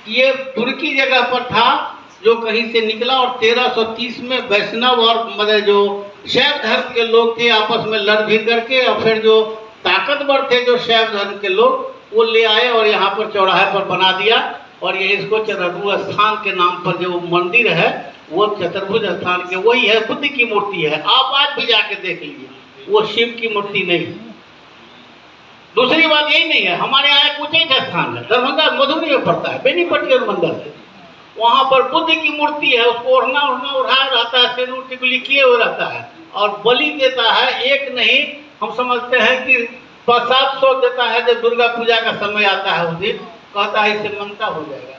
कि ये तुर्की जगह पर था जो कहीं से निकला, और 1330 में वैष्णव और मतलब जो शैव धर्म के लोग थे आपस में लड़ भिड़ करके, और फिर जो ताकतवर थे जो शैव धर्म के लोग वो ले आए और यहाँ पर चौराहे पर बना दिया। और ये इसको चतुर्भुज स्थान के नाम पर जो मंदिर है वो चतुर्भुज स्थान के वही है, बुद्ध की मूर्ति है। आप आज भी जाके देख लीजिए, वो शिव की मूर्ति नहीं है। दूसरी बात यही नहीं है, हमारे यहाँ एक उच्चैठ स्थान है, दरभंगा मधुबनी में पड़ता है, बेनीपट्टी और मंदिर है, वहाँ पर बुद्ध की मूर्ति है, उसको ओढ़ना उड़ाया रहता है, सिंदूर टिकुली किए हुए रहता है और बलि देता है। एक नहीं, हम समझते हैं कि 500-700 देता है। जब दुर्गा पूजा का समय आता है उस दिन कहता है इससे मनता हो जाएगा।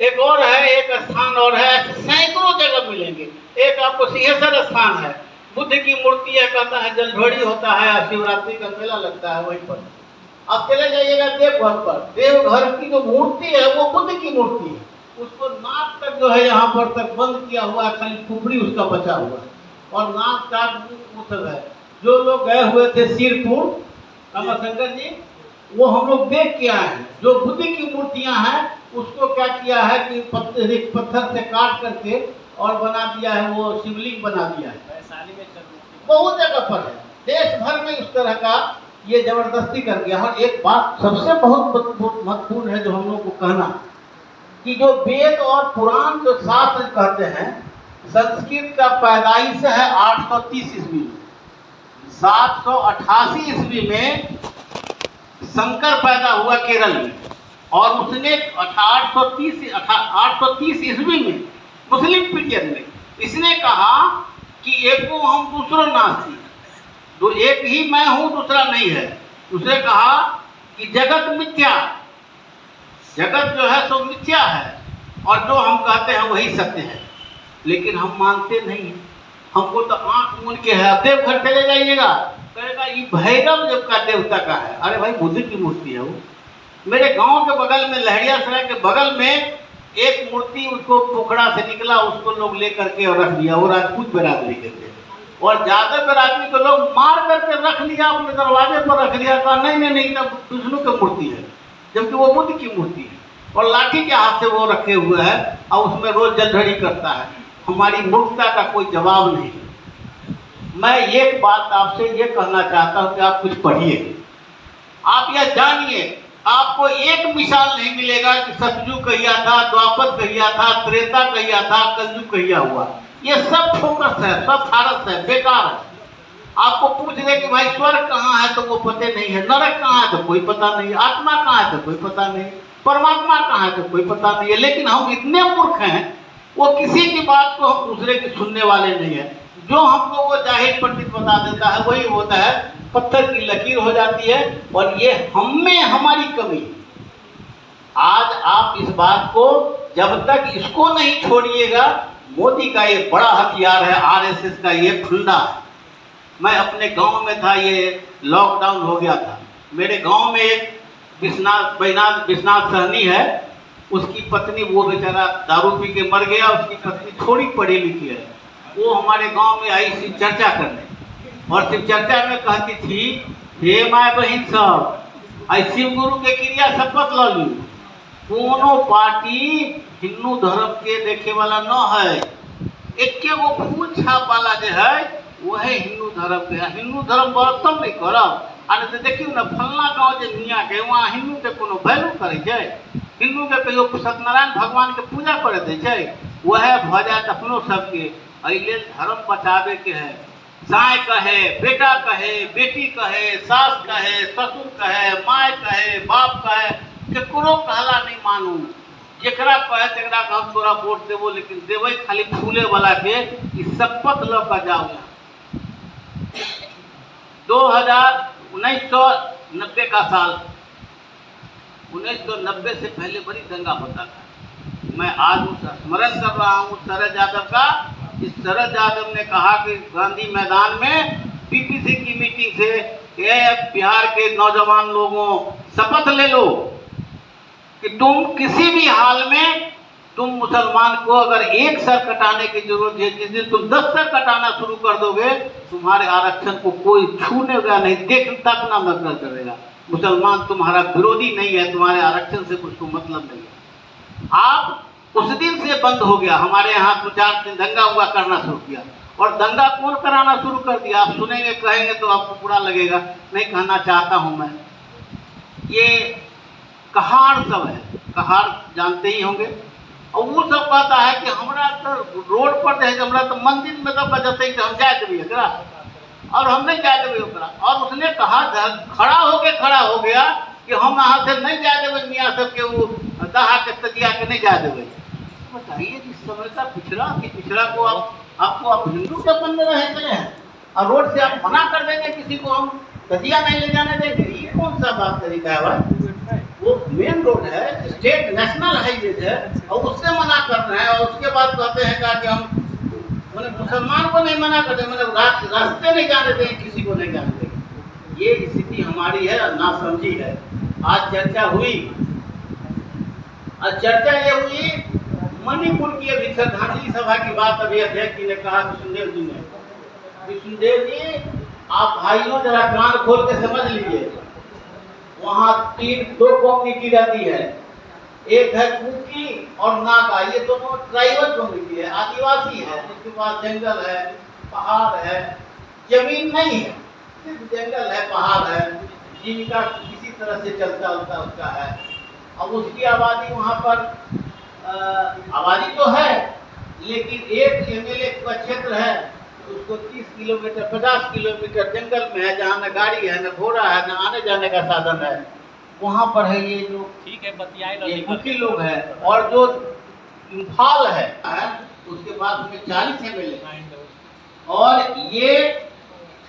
एक और है, एक स्थान और है, सैकड़ों जगह मिलेंगे। एक आपको सिंहेश्वर स्थान है, बुद्ध की मूर्ति है, कहता है जलझोड़ी होता है, शिवरात्रि का मेला लगता है वहीं पर। अब चले जाइएगा देवघर पर, देवघर की जो मूर्ति है वो बुद्ध की मूर्ति है, उसको नाक तक जो है यहाँ पर तक बंद किया हुआ है, खाली खुपड़ी उसका बचा हुआ है और नाक काट मुँह है। जो लोग गए हुए थे सिरपुर रामाशंकर जी, वो हम लोग देख के आए हैं। जो बुद्ध की मूर्तियां हैं उसको क्या किया है कि पत्थर से काट करके और बना दिया है, वो शिवलिंग बना दिया है। बहुत जगह पर है, देश भर में इस तरह का ये जबरदस्ती कर गया। और एक बात सबसे बहुत महत्वपूर्ण है जो हम लोग को कहना, कि जो वेद और पुराण जो शास्त्र कहते हैं, संस्कृत का पैदाइश है 830 ईस्वी में। 788 ईस्वी में शंकर पैदा हुआ केरल में, और उसने 830 ईस्वी में मुस्लिम पीरियड में इसने कहा कि एक को हम दूसरो नास्ती, तो एक ही मैं हूं दूसरा नहीं है। उसने कहा कि जगत मिथ्या, जगत जो है सो मिथ्या है और जो हम कहते हैं वही सत्य है। लेकिन हम मानते नहीं हैं, हमको तो आंख मूंद के है। देवघर चले जाइएगा, कहेगा ये भैरव जब का देवता का है। अरे भाई बुद्ध की मूर्ति है वो। मेरे गांव के बगल में, लहरियासराय के बगल में एक मूर्ति, उसको पोखड़ा से निकला, उसको लोग लेकर के और रख दिया। वो राजपूत बिरादरी के थे और ज्यादा बिरादरी को लोग मार करके रख लिया, अपने दरवाजे पर रख लिया। कहा नहीं नहीं नहीं, विष्णु की मूर्ति है, जबकि वो बुद्ध की मूर्ति है और लाठी के हाथ से वो रखे हुए है और उसमें रोज जलधड़ी करता है। हमारी मूर्खता का कोई जवाब नहीं। मैं एक बात आपसे ये कहना चाहता हूं कि आप कुछ पढ़िए, आप यह जानिए, आपको एक मिसाल नहीं मिलेगा कि सतयुग कहिया था, द्वापर कहिया था, त्रेता कहिया था, कलयुग कहिया हुआ। ये सब फोकस है, सब फारस है, बेकार है। आपको पूछ रहे कि भाई स्वर्ग कहाँ है तो वो पता नहीं है, नरक कहाँ है तो कोई पता नहीं, आत्मा कहाँ है तो कोई पता नहीं, परमात्मा कहाँ है तो कोई पता नहीं है। लेकिन हम इतने मूर्ख हैं, वो किसी की बात को हम दूसरे की सुनने वाले नहीं है। जो हमको वो जाहिर पंडित बता देता है वही होता है, पत्थर की लकीर हो जाती है। और ये हम में हमारी कमी। आज आप इस बात को जब तक इसको नहीं छोड़िएगा, मोदी का ये बड़ा हथियार है, आरएसएस का ये फंडा है। मैं अपने गांव में था, ये लॉकडाउन हो गया था, मेरे गांव में एक विश्वनाथ सहनी है, उसकी पत्नी, वो बेचारा दारू पी के मर गया, उसकी पत्नी थोड़ी पढ़ी लिखी है। वो हमारे गांव में आई शिव चर्चा करने, और शिव चर्चा में कहती थी, हे माय बहन सब, शिव गुरु के क्रिया शपथ लो ली, कोनो पार्टी हिंदू धर्म के देखे वाला न है, एक वो फूल छाप वाला जो है वो है हिंदू धर्म के। हिंदू धर्म बरतम नहीं करब, अरे तो देखियो ना फलना गाँव जो मियाँ के वहाँ हिंदू के कोनो वैल्यू करे छै, हिंदू के कहियो सत्यनारायण भगवान के पूजा करे दे छै, वह भऽ जात अपनो सबके। एहि धर्म बचावे के है। साय कहे, बेटा कहे, बेटी कहे, सास कहे, ससुर कहे, माय कहे, बाप कहे, केकरो कहला नहीं मानू। जेकरा कहे तेकरा हम तोरा वोट देवो, लेकिन देवे खाली फूले वाला के ई शपथ ल कर जाओ। 1990 का साल, 1990 से पहले बड़ी दंगा होता था। मैं आज स्मरण कर रहा हूँ शरद यादव का। इस शरद यादव ने कहा कि गांधी मैदान में पीपीसी की मीटिंग से, ये बिहार के नौजवान लोगों शपथ ले लो कि तुम किसी भी हाल में, तुम मुसलमान को अगर एक सर कटाने की जरूरत है, जिस दिन तुम 10 सर कटाना शुरू कर दोगे, तुम्हारे आरक्षण को कोई छूने का नहीं, देख तक ना मदद करेगा। मुसलमान तुम्हारा विरोधी नहीं है, तुम्हारे आरक्षण से कुछ मतलब नहीं है। आप उस दिन से बंद हो गया, हमारे यहाँ 2-4 दिन दंगा हुआ करना शुरू किया। और दंगा कौन कराना शुरू कर दिया? आप सुनेंगे, कहेंगे तो आपको बुरा लगेगा, नहीं कहना चाहता हूँ मैं। ये कहार सब है, कहार जानते ही होंगे। और वो सब कहता है कि हमरा तो रोड पर है, हमरा तो मंदिर में तो बजते कि हम जाए देवी एकरा, और हम नहीं जाए देवी ओकरा। और उसने कहा, खड़ा हो गया कि हम यहाँ से नहीं जाए देवे, मियाँ सब के वो दहा के तजिया के नहीं जाए देवे। बताइए इस समय का पिछड़ा को आप हिंदू के मन में रहे हैं और रोड से आप मना कर देंगे किसी को, हम तजिया नहीं ले जाने देंगे। ये कौन सा बात तरीका है भाई? वो मेन रोड है, स्टेट नेशनल हाईवे है, और उससे मना कर रहे हैं। और उसके बाद कहते हैं कि हम मैंने मुसलमान को नहीं मना करते, मैंने रास्ते नहीं जाने देंगे, किसी को नहीं जाने देंगे। ये स्थिति हमारी है, ना समझी है। आज चर्चा हुई, चर्चा ये हुई मणिपुर की अभी श्रद्धांजलि सभा की बात। अभी अध्यक्ष जी ने कहा, विष्णुदेव जी ने, विष्णुदेव जी आप भाइयों जरा कान खोल के समझ लीजिए, वहाँ 2 कम्युनिटी रहती है, एक है कुकी और नागा। ये दोनों ट्राइबल कम्युनिटी है, आदिवासी है, जिसके पास जंगल है, पहाड़ है, जमीन नहीं है, सिर्फ जंगल है, पहाड़ है, जीविका किसी तरह से चलता उसका है। अब उसकी आबादी वहाँ पर आबादी तो है, लेकिन एक एमएलए का क्षेत्र है, उसको 30 किलोमीटर 50 किलोमीटर जंगल में है, जहाँ न गाड़ी है, न घोड़ा है, न आने जाने का साधन है। वहाँ पर है ये जो ठीक है बतियाए कुकी लोग है। और जो इम्फाल है उसके बाद में 40 एमएलए, और ये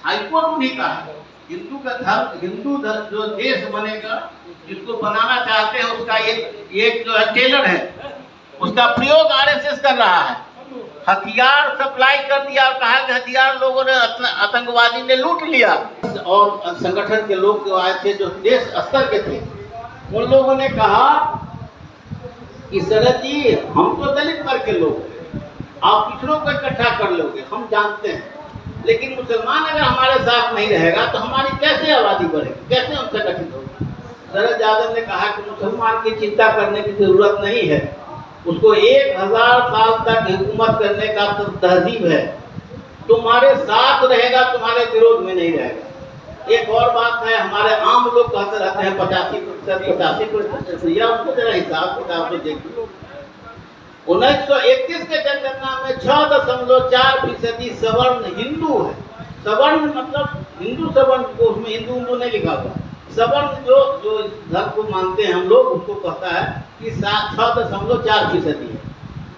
हाईकोर्ट उन्हीं का है। हिंदू का धर्म, हिंदू जो देश बनेगा, जिसको बनाना चाहते हैं, उसका एक जो है टेलर है, उसका प्रयोग आरएसएस कर रहा है। हथियार सप्लाई कर दिया और कहा कि हथियार लोगों ने आतंकवादी ने लूट लिया। और संगठन के लोग जो आए थे, जो देश स्तर के थे, उन लोगों ने कहा कि शरद जी, हम तो दलित वर्ग के लोग हैं, आप पिछड़ों को इकट्ठा कर लोगे, हम जानते हैं, लेकिन मुसलमान अगर हमारे साथ नहीं रहेगा तो हमारी कैसे आबादी बढ़ेगी, कैसे हम संगठित होंगे? शरद यादव ने कहा कि मुसलमान की चिंता करने की जरूरत नहीं है, उसको 1000 साल तक हुकूमत करने का तो तहजीब है, तुम्हारे साथ रहेगा, तुम्हारे विरोध में नहीं रहेगा। एक और बात है, हमारे आम लोग कहते रहते हैं 85% या उसको जरा हिसाब किताब से देखिए। 1931 के जनगणना में 6.4% सवर्ण हिंदू है। सवर्ण मतलब हिंदू सवर्ण को, उसमें हिंदू नहीं लिखा हुआ। सवर्ण जो धर्म को मानते हैं हम लोग, उसको कहता है कि 6.4% है।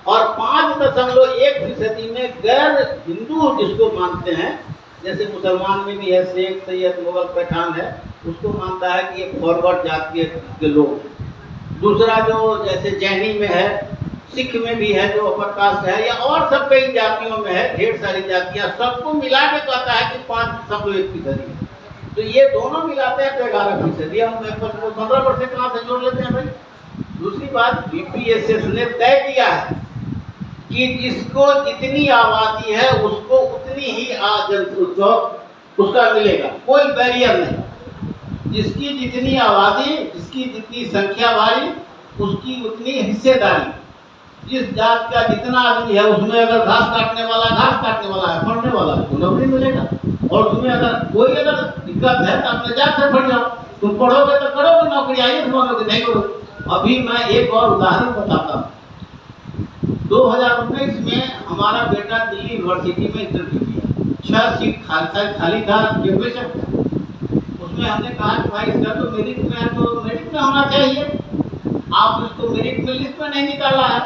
और 5.1% में गैर हिंदू जिसको मानते हैं, जैसे मुसलमान में भी है, शेख, सैयद, मुगल, पठान है, उसको मानता है कि एक फॉरवर्ड जाति के लोग। दूसरा जो जैसे जैनी में है, सिख में भी है जो अपर कास्ट है, या और सब कई जातियों में है, ढेर सारी जातियां, सबको मिला के कहता है कि 5.1% है। तो ये दोनों मिलाते हैं तो 11%। हम 15% कहाँ से जोड़ लेते हैं भाई? दूसरी बात, बीपीएसएस ने तय किया है कि जिसको जितनी आबादी है उसको उतनी ही उसका मिलेगा, कोई बैरियर नहीं। जिसकी जितनी आबादी, जिसकी जितनी संख्या वाली, उसकी उतनी हिस्सेदारी। जिस जात का जितना आदमी है, उसमें अगर घास काटने वाला है, पढ़ने वाला है, तो नौकरी मिलेगा। और तुम्हें अगर कोई दिक्कत है तो अपने जात से पढ़ जाओ, तुम पढ़ोगे तो करोगे नौकरी, आइए तुम्हारे नहीं करो। अभी मैं एक और उदाहरण बताता हूँ। 2019 में हमारा बेटा दिल्ली यूनिवर्सिटी में इंटरव्यू किया, 6 सीट खाली था, ग्रेजुएशन था। उसमें हमने कहा कि भाई इसका तो मेरिट में है, तो मेरिट में होना चाहिए, आप उसको मेरिट में लिस्ट में नहीं निकाला है।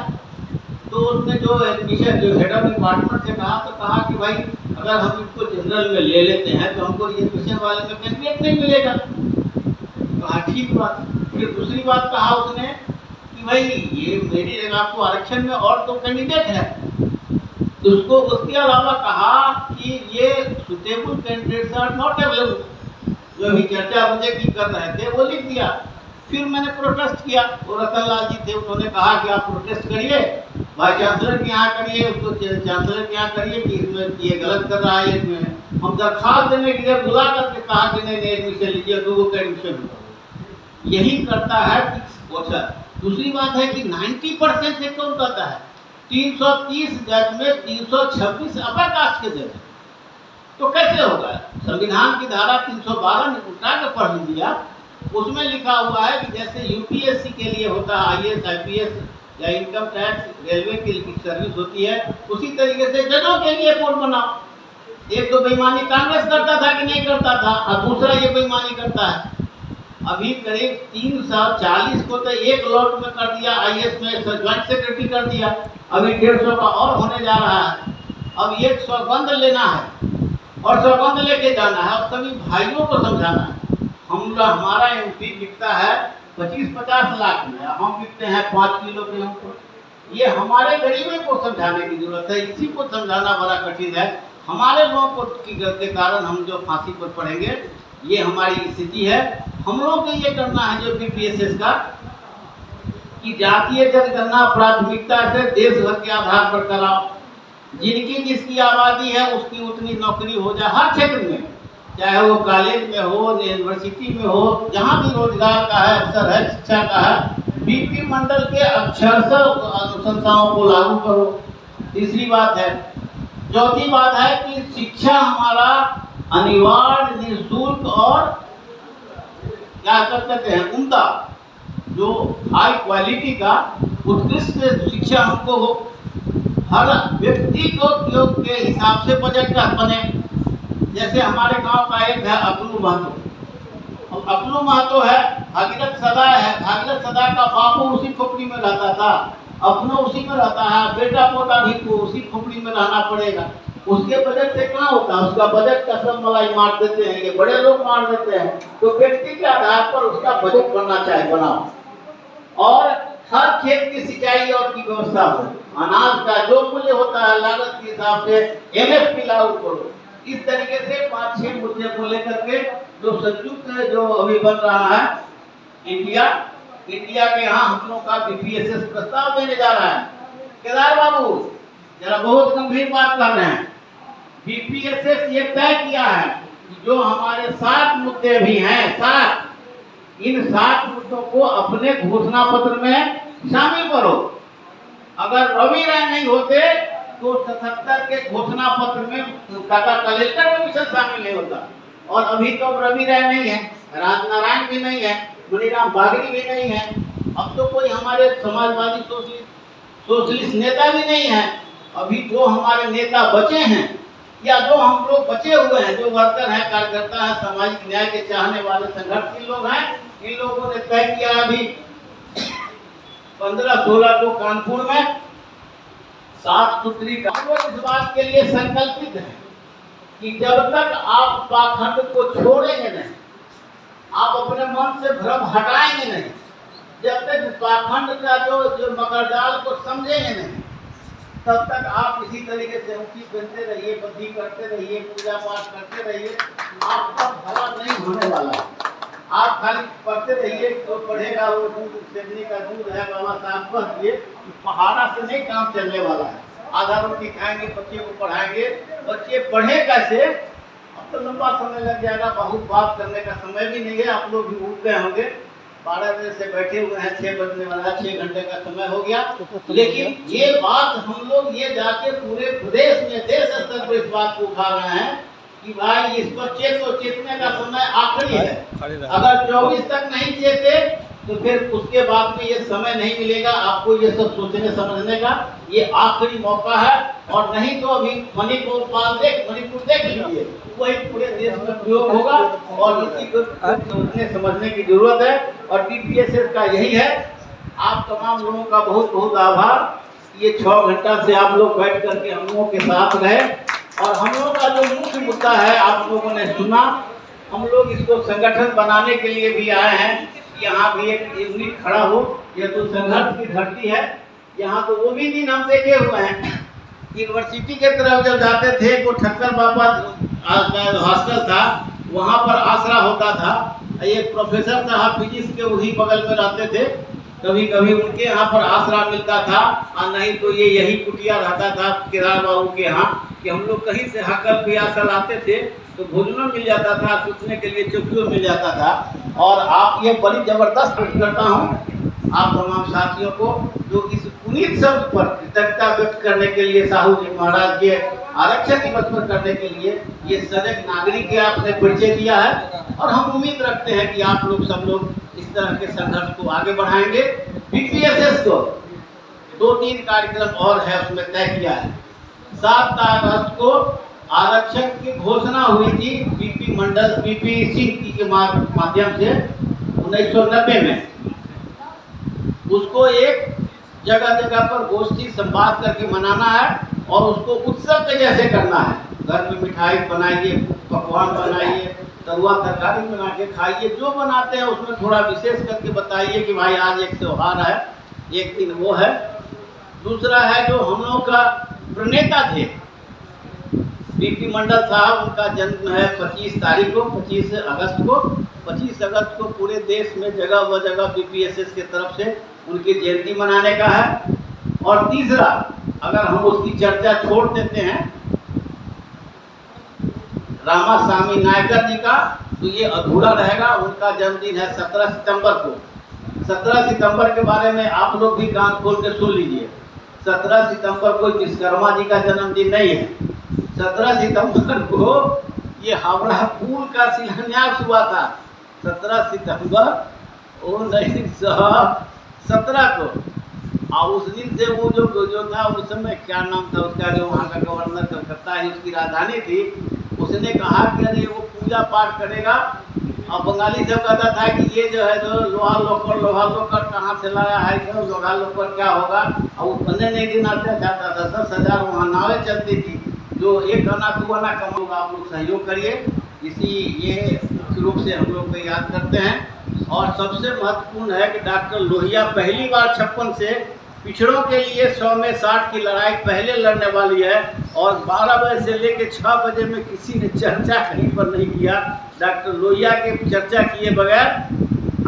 तो उसने जो एडमिशन, जो हेड ऑफ डिपार्टमेंट से कहा, तो कहा कि भाई अगर हम इसको जनरल में ले लेते हैं तो हमको ये एडमिशन वाले में कैंडिडेट नहीं मिलेगा। कहा ठीक बात। फिर दूसरी बात कहा उसने कि भाई ये मेरी जगह आपको आरक्षण में और तो कैंडिडेट है। तो उसको उसके अलावा कहा कि ये suitable candidates are not available. जो अभी चर्चा मुझे की कर रहे थे वो लिख दिया। फिर मैंने प्रोटेस्ट किया, वो रतन लाल जी थे, उन्होंने कहा कि आप प्रोटेस्ट करिए, वाइस चांसलर के यहाँ करिए, उसको चांसलर के यहाँ करिए कि इसमें ये गलत कर रहा है। इसमें हम दरखास्त देने के लिए बुला करके कहा कि नहीं एडमिशन लीजिए, 2 का एडमिशन होगा। यही करता है वोटर। दूसरी बात है कि 90% से कौन कहता है 330 जज में 326 अपर कास्ट के जज, तो कैसे होगा? संविधान की धारा 312 उठा के पढ़ लीजिए, उसमें लिखा हुआ है कि जैसे यूपीएससी के लिए होता है IAS IPS या इनकम टैक्स रेलवे की सर्विस होती है, उसी तरीके से जजों के लिए कोड बनाओ। एक तो बेईमानी कांग्रेस करता था कि नहीं करता था, और दूसरा ये बेईमानी करता है। अभी करीब 340 को तो एक लॉट में कर दिया, IAS में ज्वाइंट सेक्रेटरी कर दिया, अभी 150 का और होने जा रहा है। अब एक सौगंध लेना है और सौगंध लेके जाना है, और सभी भाइयों को समझाना है। हमारा MP बिकता है 25-50 लाख में, हम बिकते हैं 5 किलो गेहूं को। ये हमारे गरीबों को समझाने की जरूरत है, इसी को समझाना बड़ा कठिन है। हमारे लोगों को के कारण हम जो फांसी पर पड़ेंगे, ये हमारी स्थिति है। हम लोगों को ये करना है जो BPSS का, कि जातीय जनगणना प्राथमिकता से देश भर के आधार पर कराओ। जिनकी जिसकी आबादी है उसकी उतनी नौकरी हो जाए हर क्षेत्र में, चाहे वो कॉलेज में हो, यूनिवर्सिटी में हो, जहाँ भी रोजगार का है, अवसर है, शिक्षा का है, BP मंडल के अक्षरशः अनुशंसाओं को लागू करो। तीसरी बात है, चौथी बात है कि शिक्षा हमारा अनिवार्य, निःशुल्क और क्या कहते हैं उम्दा, जो हाई क्वालिटी का उत्कृष्ट शिक्षा हमको हो। हर व्यक्ति को उपयोग के हिसाब से बजट का बने। जैसे हमारे गांव का एक है अकलू महतो, अकलू महतो है, भागीरथ सदा है, भागीरथ सदा का बापू उसी खोपड़ी में रहता था, अपना उसी में रहता है, बेटा पोता भी को उसी खोपड़ी में रहना पड़ेगा। उसके बजट से कहाँ होता है? उसका बजट का सब मलाई मार देते हैं, ये बड़े लोग मार देते हैं। तो व्यक्ति के आधार पर उसका बजट बनना चाहिए, बनाओ। और हर खेत की सिंचाई और की व्यवस्था हो, अनाज का जो मूल्य होता है लागत के हिसाब से MSP लागू करो। इस तरीके से 5-6 मुद्दे को लेकर के जो संयुक्त जो अभी बन रहा है इंडिया के यहाँ हम लोग का BPSS प्रस्ताव देने जा रहा है। केदार बाबू जरा बहुत गंभीर बात कर रहे हैं। BPSS ये तय किया है कि जो हमारे 7 मुद्दे भी हैं, 7, इन 7 मुद्दों को अपने घोषणा पत्र में शामिल करो। अगर रवि राय नहीं होते तो 77 के घोषणा पत्र में टाटा कलेक्टर कमीशन शामिल नहीं होता। और अभी तो रवि राय नहीं है, राजनारायण भी नहीं है, मनीराम बागड़ी भी नहीं है, अब तो कोई हमारे समाजवादी सोशलिस्ट नेता भी नहीं है। अभी जो हमारे नेता बचे हैं या जो हम लोग बचे हुए हैं, जो वर्कर हैं, कार्यकर्ता हैं, सामाजिक न्याय के चाहने वाले संगठनशील लोग हैं, इन लोगों ने तय किया अभी 15-16 को कानपुर में साफ सुथरी का। इस बात के लिए संकल्पित है कि जब तक आप पाखंड को छोड़ेंगे नहीं, आप अपने मन से भ्रम हटाएंगे नहीं, जब तक पाखंड का जो मकरजाल को समझेंगे नहीं, तब तक आप इसी तरीके से ऊँची बनते रहिए, बुद्धि करते रहिए, पूजा पाठ करते रहिए, आपका भला नहीं होने वाला है। आप खाली पढ़ते रहिए, तो पढ़ेगा वो दूध सेवनी का दूध है, बाबा साहब कह दिए, पहाड़ा से नहीं काम चलने वाला है। आधा रोटी खाएंगे, बच्चे को पढ़ाएंगे, बच्चे पढ़े कैसे? अब तो लंबा समय लग जाएगा, बहुत बात करने का समय भी नहीं है। आप लोग भी उठ गए होंगे, 12 बजे से बैठे हुए हैं, 6 बजने वाला, 6 घंटे का समय हो गया। लेकिन ये बात हम लोग ये जाके पूरे प्रदेश में, देश स्तर पर इस बात को उठा रहे हैं कि भाई इस पर चेतने का समय आखिरी है। अगर 24 तक नहीं चेते तो फिर उसके बाद में ये समय नहीं मिलेगा आपको ये सब सोचने समझने का, ये आखिरी मौका है। और नहीं तो अभी मणिपुर देख लीजिए, वही पूरे देश में प्रयोग होगा और इसी को सोचने समझने की जरूरत है। और BPSS का यही है। आप तमाम लोगों का बहुत बहुत आभार। ये 6 घंटा से आप लोग बैठ करके हम लोगों के साथ रहे और हम लोगों का जो मुख्य मुद्दा है आप लोगों ने सुना। हम लोग इसको संगठन बनाने के लिए भी आए हैं, यहाँ भी एक यूनिट खड़ा हो। यह तो संघर्ष की धरती है। यहाँ तो वो भी दिन हम देखे हुए हैं, यूनिवर्सिटी के तरफ जब जाते थे वो ठक्कर बाबा हॉस्टल था, वहाँ पर आसरा होता था। एक प्रोफेसर साहब फिजिक्स के वही बगल में रहते थे, कभी कभी उनके यहाँ पर आसरा मिलता था, और नहीं तो ये यही कुटिया रहता था केदार बाबू के यहाँ, कि हम लोग कहीं से हाकल प्यासा लाते थे तो भोजनों मिल जाता था, सोचने के लिए चौकियों मिल जाता था। और आप ये बड़ी जबरदस्त करता हूँ आप तमाम साथियों को जो इस पुनीत शब्द पर कृतज्ञता व्यक्त करने के लिए साहू जी महाराज के आरक्षण दिवस पर करने के लिए ये सजग नागरिक के आपने परिचय दिया है। और हम उम्मीद रखते हैं कि आप लोग सब लोग इस तरह के संघर्ष को आगे बढ़ाएंगे। बीपीएसएस को 2-3 कार्यक्रम और है उसमें तय किया है। 7 अगस्त को आरक्षण की घोषणा हुई थी बीपी सिंह के माध्यम से 1990 में। उसको एक जगह जगह पर गोष्ठी संवाद करके मनाना है और उसको उत्सव के जैसे करना है। घर में मिठाई बनाइए, पकवान बनाइए, तरुआ तरकारी बना के खाइए, जो बनाते हैं उसमें थोड़ा विशेष करके बताइए कि भाई आज एक त्योहार है, एक दिन वो है। दूसरा है जो हम लोग का प्रणेता थे बीपी मंडल साहब, उनका जन्म है 25 अगस्त को। 25 अगस्त को पूरे देश में जगह व जगह बीपीएसएस के तरफ से उनकी जयंती मनाने का है। और तीसरा, अगर हम उसकी चर्चा छोड़ देते हैं रामास्वामी नायकर जी का, तो ये अधूरा रहेगा। उनका जन्मदिन है 17 सितंबर को। 17 सितंबर के बारे में आप लोग भी कान खोल के सुन लीजिए। 17 सितंबर को विश्वकर्मा जी का जन्मदिन नहीं है। 17 सितंबर को ये हावड़ा पुल का शिलान्यास हुआ था। 17 सितंबर 1917 को। और उस दिन से वो जो था, उस समय क्या नाम था उसका, जो वहाँ का गवर्नर कलकत्ता है उसकी राजधानी थी, उसने कहा कि अरे वो पूजा पाठ करेगा। और बंगाली सब कहता था कि ये जो है जो लोहा लोकर कहाँ से लाया है, जो लोहा लोकर क्या होगा। और वो बंदे नहीं देना चाहता था। 10,000 वहाँ नावें चलती थी, जो 1 आना 2 आना कम होगा। आप लोग सहयोग करिए, इसी ये रूप से हम लोग को याद करते हैं। और सबसे महत्वपूर्ण है कि डॉक्टर लोहिया पहली बार 56 से पिछड़ों के लिए 100 में 60 की लड़ाई पहले लड़ने वाली है। और 12 बजे से लेकर 6 बजे में किसी ने चर्चा कहीं पर नहीं किया। डॉक्टर लोहिया के चर्चा किए बगैर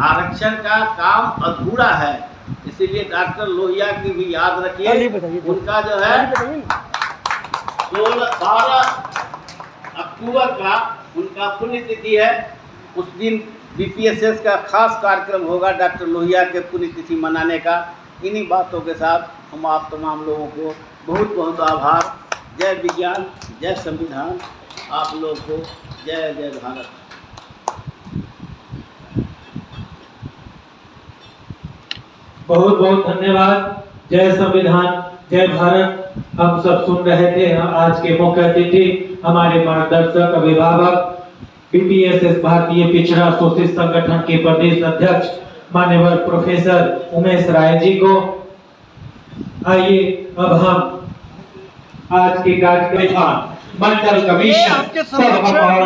आरक्षण का काम अधूरा है। इसीलिए डॉक्टर लोहिया की भी याद रखिए। उनका जो है 12 अक्टूबर का उनका पुण्यतिथि है। उस दिन बीपीएसएस का खास कार्यक्रम होगा डॉक्टर लोहिया के पुण्यतिथि मनाने का। इन्हीं बातों के साथ हम आप तमाम लोगों को बहुत बहुत आभार। जय विज्ञान, जय संविधान। आप लोग को जय जय भारत। बहुत बहुत धन्यवाद। जय संविधान, जय भारत। हम सब सुन रहे थे। आज के मुख्य अतिथि हमारे मार्गदर्शक, अभिभावक, बीपीएसएस भारतीय पिछड़ा शोषित संगठन के प्रदेश अध्यक्ष माननीय प्रोफेसर उमेश राय जी को। आइए अब हम आज के कार्यक्रम मंडल कमीशन सब और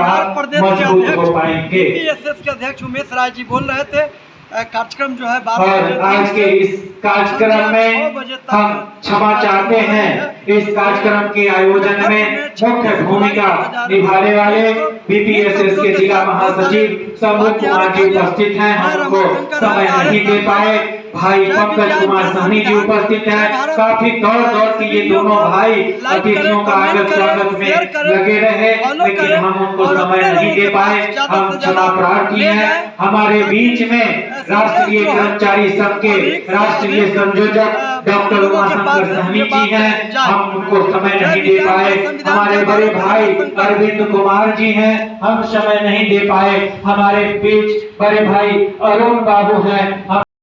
मजबूत हो पाएंगे। बीपीएसएस के अध्यक्ष उमेश राय जी बोल रहे थे। कार्यक्रम जो है और आज के इस कार्यक्रम में हम क्षमा चाहते हैं। इस कार्यक्रम के आयोजन में मुख्य भूमिका निभाने वाले बीपीएसएस के जिला महासचिव शंभू कुमार जी उपस्थित हैं। हम उनको समय नहीं दे पाए। भाई पंकज कुमार सहनी जी उपस्थित हैं। काफी दौड़ के ये दोनों भाई अतिथियों का आगत स्वागत में लगे रहे, लेकिन हम उनको समय नहीं दे पाए। हम क्षमा प्रार्थी हैं। हमारे बीच में राष्ट्रीय कर्मचारी संघ के राष्ट्रीय संयोजक डॉक्टर उमाशंकर सहनी जी हैं। हम उनको समय नहीं दे पाए। हमारे बड़े भाई अरविंद कुमार जी हैं। हम समय नहीं दे पाए। हमारे बीच बड़े भाई अरुण बाबू हैं।